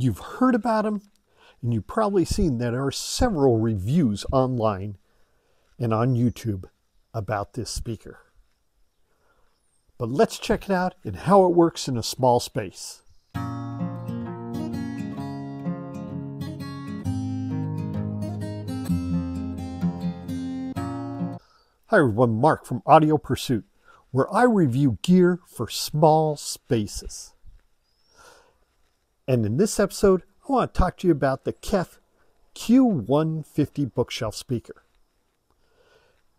You've heard about them, and you've probably seen that there are several reviews online and on YouTube about this speaker. But let's check it out and how it works in a small space. Hi everyone, Mark from Audio Pursuit, where I review gear for small spaces. And in this episode, I want to talk to you about the KEF Q150 bookshelf speaker.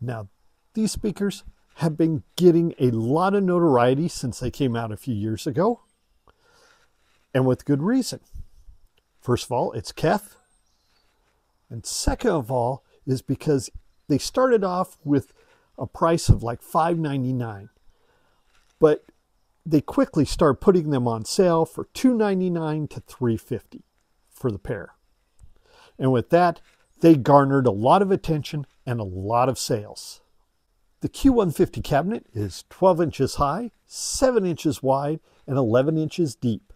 Now, these speakers have been getting a lot of notoriety since they came out a few years ago, and with good reason. First of all, it's KEF, and second of all is because they started off with a price of like $5.99, but they quickly started putting them on sale for $2.99 to $3.50 for the pair. And with that, they garnered a lot of attention and a lot of sales. The Q150 cabinet is 12 inches high, 7 inches wide, and 11 inches deep.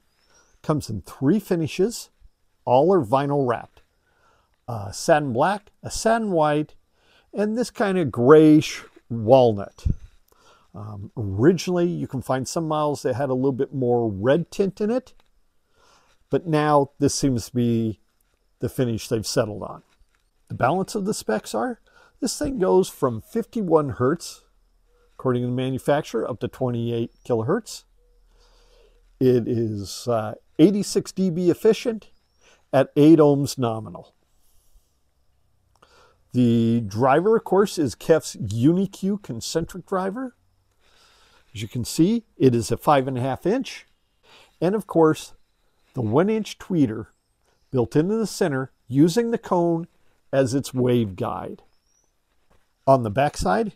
Comes in 3 finishes, all are vinyl wrapped. A satin black, a satin white, and this kind of grayish walnut. Originally, you can find some models that had a little bit more red tint in it, but now this seems to be the finish they've settled on. The balance of the specs are, this thing goes from 51 Hertz, according to the manufacturer, up to 28 kilohertz. It is 86 dB efficient at 8 ohms nominal. The driver, of course, is KEF's UniQ concentric driver. As you can see, it is a 5.5 inch. And of course, the 1 inch tweeter built into the center using the cone as its wave guide. On the backside,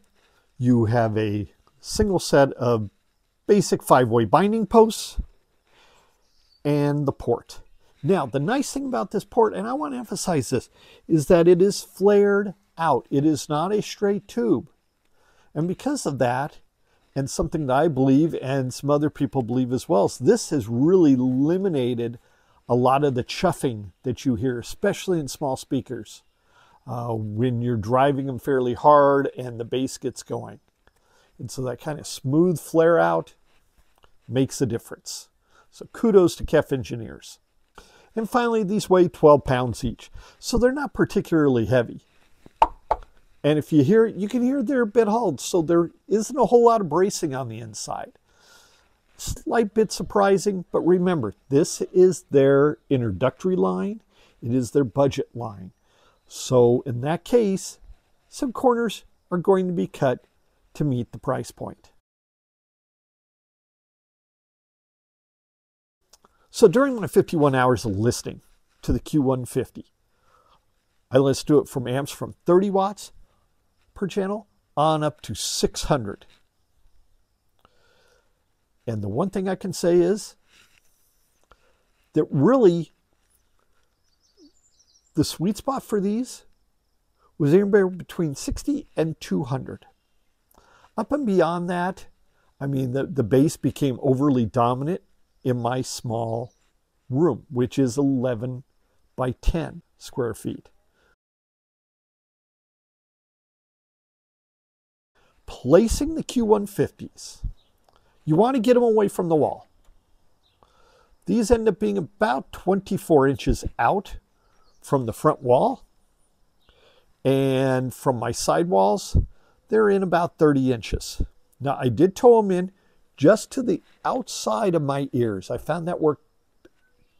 you have a single set of basic 5-way binding posts and the port. Now, the nice thing about this port, and I want to emphasize this, is that it is flared out. It is not a straight tube. And because of that, and something that I believe and some other people believe as well, so this has really eliminated a lot of the chuffing that you hear, especially in small speakers, when you're driving them fairly hard and the bass gets going. And so that kind of smooth flare out makes a difference. So kudos to KEF engineers. And finally, these weigh 12 pounds each, so they're not particularly heavy. And if you hear it, you can hear they're a bit hauled, so there isn't a whole lot of bracing on the inside. Slight bit surprising, but remember, this is their introductory line. It is their budget line. So in that case, some corners are going to be cut to meet the price point. So during my 51 hours of listening to the Q150, I listened to it from amps from 30 watts per channel on up to 600. And the one thing I can say is that really the sweet spot for these was anywhere between 60 and 200. Up and beyond that, I mean, the bass became overly dominant in my small room, which is 11 by 10 square feet. Placing the Q150s, you want to get them away from the wall. These end up being about 24 inches out from the front wall, and from my side walls, they're in about 30 inches. Now, I did tow them in just to the outside of my ears. I found that worked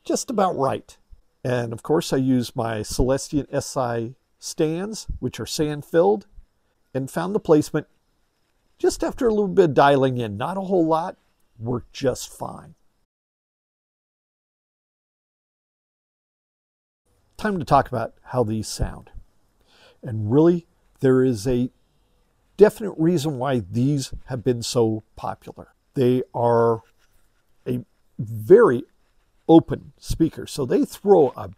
just about right. And of course, I used my Celestion SI stands, which are sand filled, and found the placement just after a little bit of dialing in. Not a whole lot, worked just fine. Time to talk about how these sound. And really, there is a definite reason why these have been so popular. They are a very open speaker, so they throw a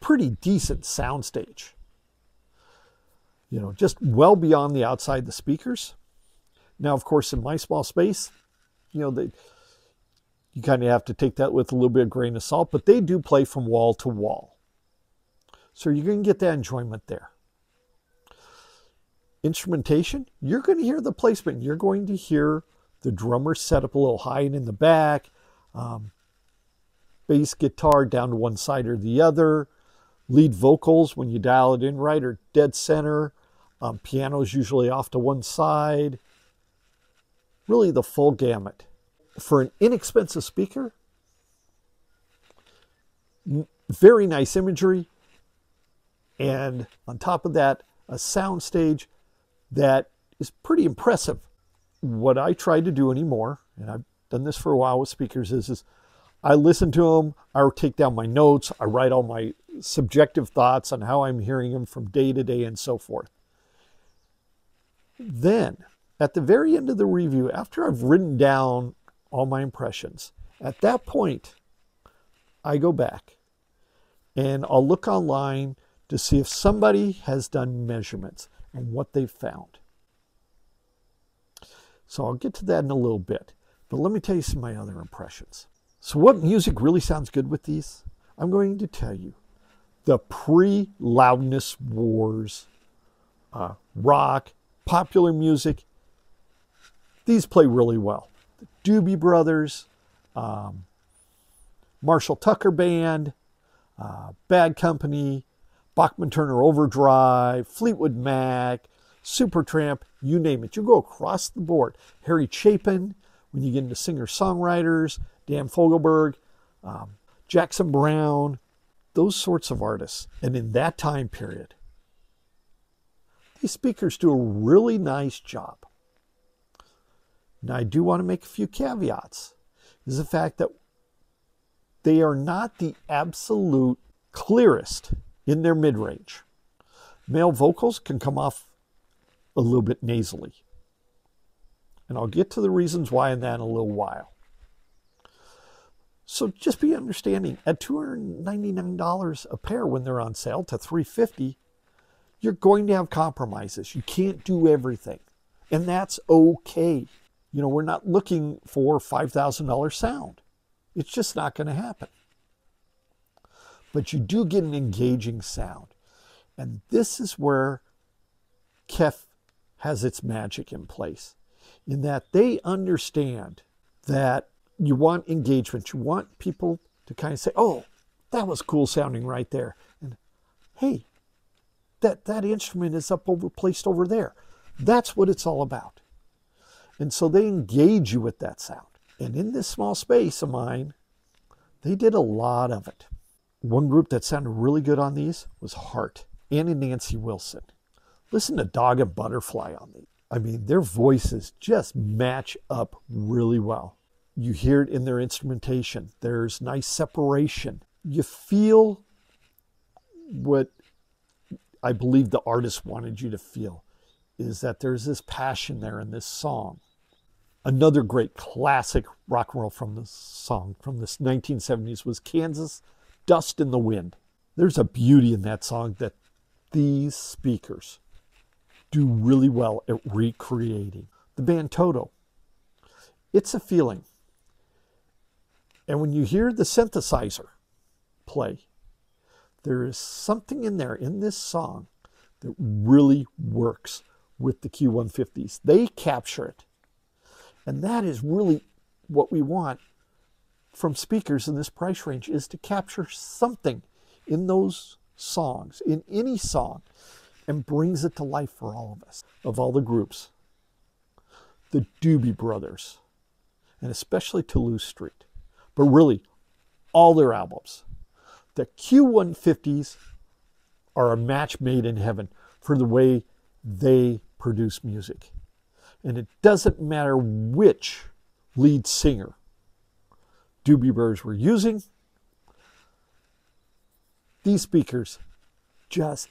pretty decent soundstage. You know, just well beyond the outside the speakers. Now, of course, in my small space, you know, You kind of have to take that with a little bit of grain of salt, but they do play from wall to wall. So you're going to get that enjoyment there. Instrumentation, you're going to hear the placement. You're going to hear the drummer set up a little high and in the back, bass guitar down to one side or the other, lead vocals when you dial it in right are dead center, piano is usually off to one side, really the full gamut. For an inexpensive speaker, very nice imagery, and on top of that, a soundstage that is pretty impressive. What I try to do anymore, and I've done this for a while with speakers, is I listen to them, I take down my notes, I write all my subjective thoughts on how I'm hearing them from day to day and so forth. Then, at the very end of the review, after I've written down all my impressions, at that point, I go back and I'll look online to see if somebody has done measurements and what they've found. So I'll get to that in a little bit, but let me tell you some of my other impressions. So what music really sounds good with these? I'm going to tell you the pre-loudness wars, rock, popular music, these play really well. The Doobie Brothers, Marshall Tucker Band, Bad Company, Bachman-Turner Overdrive, Fleetwood Mac, Supertramp, you name it. You go across the board. Harry Chapin, when you get into singer-songwriters, Dan Fogelberg, Jackson Browne, those sorts of artists. And in that time period, these speakers do a really nice job. Now, I do want to make a few caveats. Is the fact that they are not the absolute clearest in their mid-range. Male vocals can come off a little bit nasally. And I'll get to the reasons why in that in a little while. So just be understanding, at $299 a pair when they're on sale to $350, you're going to have compromises. You can't do everything. And that's okay. You know, we're not looking for $5,000 sound. It's just not going to happen. But you do get an engaging sound. And this is where KEF has its magic in place, in that they understand that you want engagement. You want people to kind of say, oh, that was cool sounding right there. And hey, that instrument is placed over there. That's what it's all about. And so they engage you with that sound. And in this small space of mine, they did a lot of it. One group that sounded really good on these was Heart, Ann and Nancy Wilson. Listen to Dog and Butterfly on these. I mean, their voices just match up really well. You hear it in their instrumentation. There's nice separation. You feel what I believe the artist wanted you to feel, is that there's this passion there in this song. Another great classic rock and roll from this song from the 1970s was Kansas, Dust in the Wind. There's a beauty in that song that these speakers do really well at recreating. The band Toto, it's a feeling. And when you hear the synthesizer play, there is something in there in this song that really works with the Q150s. They capture it. And that is really what we want from speakers in this price range, is to capture something in those songs, in any song, and brings it to life for all of us, of all the groups. The Doobie Brothers, and especially Toulouse Street, but really all their albums. The Q150s are a match made in heaven for the way they produce music. And it doesn't matter which lead singer Doobie Brothers were using, these speakers just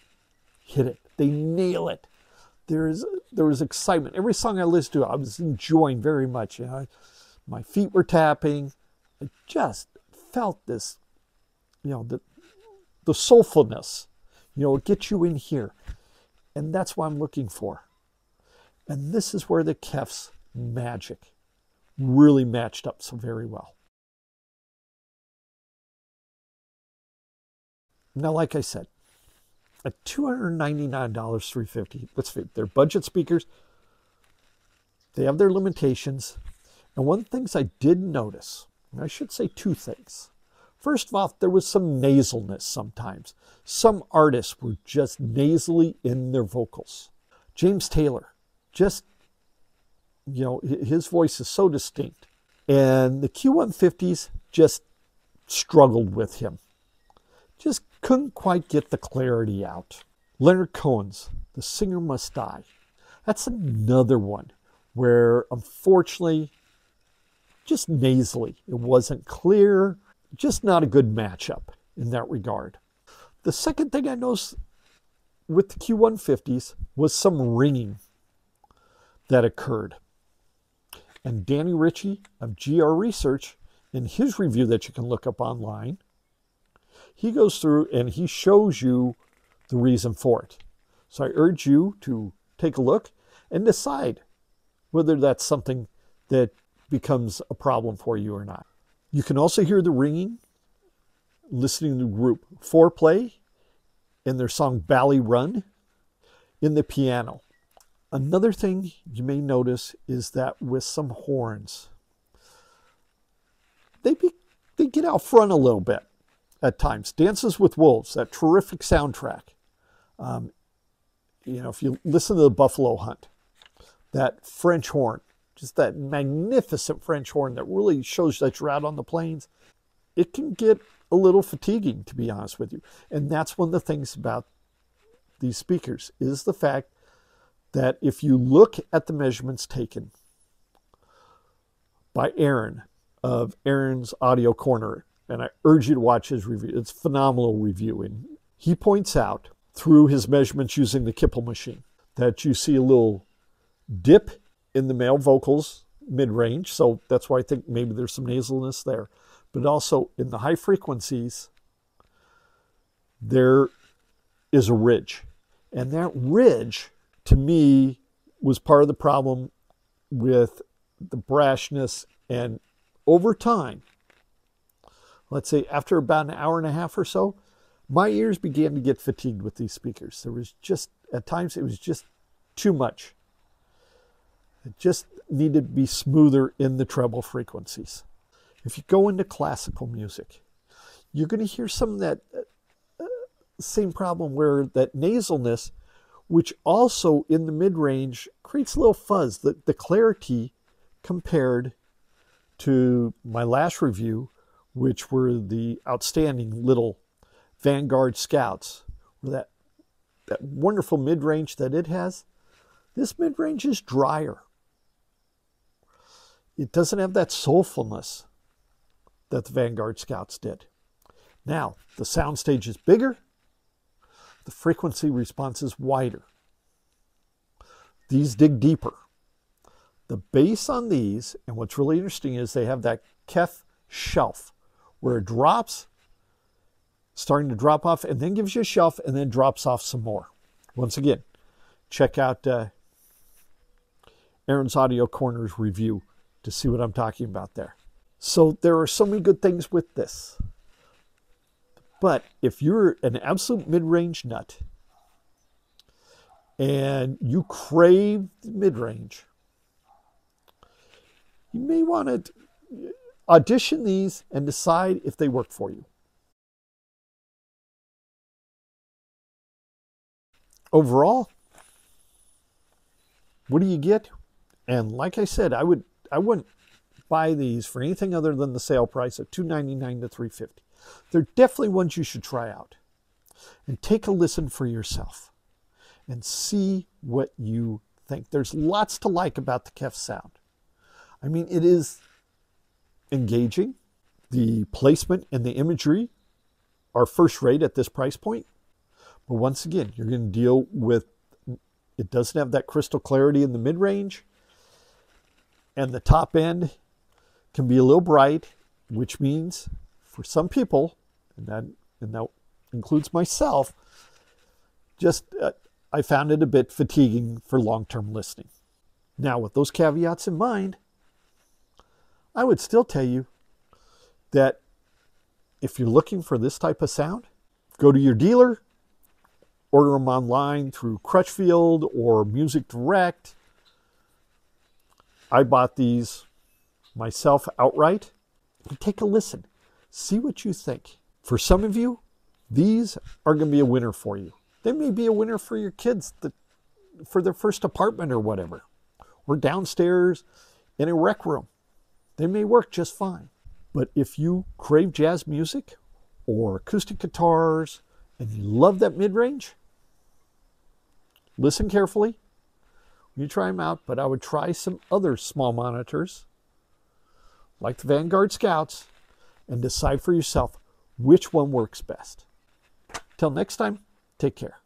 hit it. They nail it. There was excitement. Every song I listened to, I was enjoying very much. You know, my feet were tapping. I just felt this, you know, the soulfulness. You know, it gets you in here. And that's what I'm looking for. And this is where the KEF's magic really matched up so very well. Now, like I said, at $299, $350, let's see, they're budget speakers. They have their limitations. And one of the things I did notice, and I should say two things. First of all, there was some nasalness sometimes. Some artists were just nasally in their vocals. James Taylor, just, you know, his voice is so distinct. And the Q150s just struggled with him. Just couldn't quite get the clarity out. Leonard Cohen's The Singer Must Die. That's another one where, unfortunately, just nasally. It wasn't clear. Just not a good matchup in that regard. The second thing I noticed with the Q150s was some ringing that occurred. And Danny Ritchie of GR Research, in his review that you can look up online, he goes through and he shows you the reason for it. So I urge you to take a look and decide whether that's something that becomes a problem for you or not. You can also hear the ringing listening to the group Foreplay in their song Bally Run in the piano. Another thing you may notice is that with some horns, they get out front a little bit at times. Dances with Wolves, that terrific soundtrack. You know, if you listen to the Buffalo Hunt, that French horn, just that magnificent French horn that really shows that you're out on the plains, it can get a little fatiguing, to be honest with you. And that's one of the things about these speakers, is the fact that if you look at the measurements taken by Aaron of Aaron's Audio Corner, and I urge you to watch his review. It's a phenomenal review. And he points out through his measurements using the Kipple machine that you see a little dip in the male vocals mid-range. So that's why I think maybe there's some nasalness there. But also in the high frequencies, there is a ridge. And that ridge, to me, was part of the problem with the brashness. And over time, let's say after about an hour and a half or so, my ears began to get fatigued with these speakers. There was just, at times, it was just too much. It just needed to be smoother in the treble frequencies. If you go into classical music, you're going to hear some of that same problem where that nasalness, which also in the mid-range creates a little fuzz. The clarity compared to my last review, which were the outstanding little Vanguard Scouts, or that wonderful mid-range that it has, this mid-range is drier. It doesn't have that soulfulness that the Vanguard Scouts did. Now, the soundstage is bigger, the frequency response is wider. These dig deeper. The bass on these, and what's really interesting is they have that KEF shelf where it drops, starting to drop off, and then gives you a shelf and then drops off some more. Once again, check out Aaron's Audio Corner's review to see what I'm talking about there. So there are so many good things with this. But if you're an absolute mid-range nut and you crave mid-range, you may want to audition these and decide if they work for you. Overall, what do you get? And like I said, I wouldn't buy these for anything other than the sale price of $299 to $350. They're definitely ones you should try out and take a listen for yourself and see what you think. There's lots to like about the KEF sound. I mean, it is engaging. The placement and the imagery are first rate at this price point. But once again, you're going to deal with, it doesn't have that crystal clarity in the mid-range. And the top end can be a little bright, which means for some people, and that includes myself, just I found it a bit fatiguing for long-term listening. Now, with those caveats in mind, I would still tell you that if you're looking for this type of sound, Go to your dealer, order them online through Crutchfield or Music Direct. I bought these myself outright. And take a listen. See what you think. For some of you, these are going to be a winner for you. They may be a winner for your kids for their first apartment or whatever. Or downstairs in a rec room. They may work just fine. But if you crave jazz music or acoustic guitars and you love that mid-range, listen carefully. You try them out, but I would try some other small monitors like the Vanguard Scouts and decide for yourself which one works best. Till next time, take care.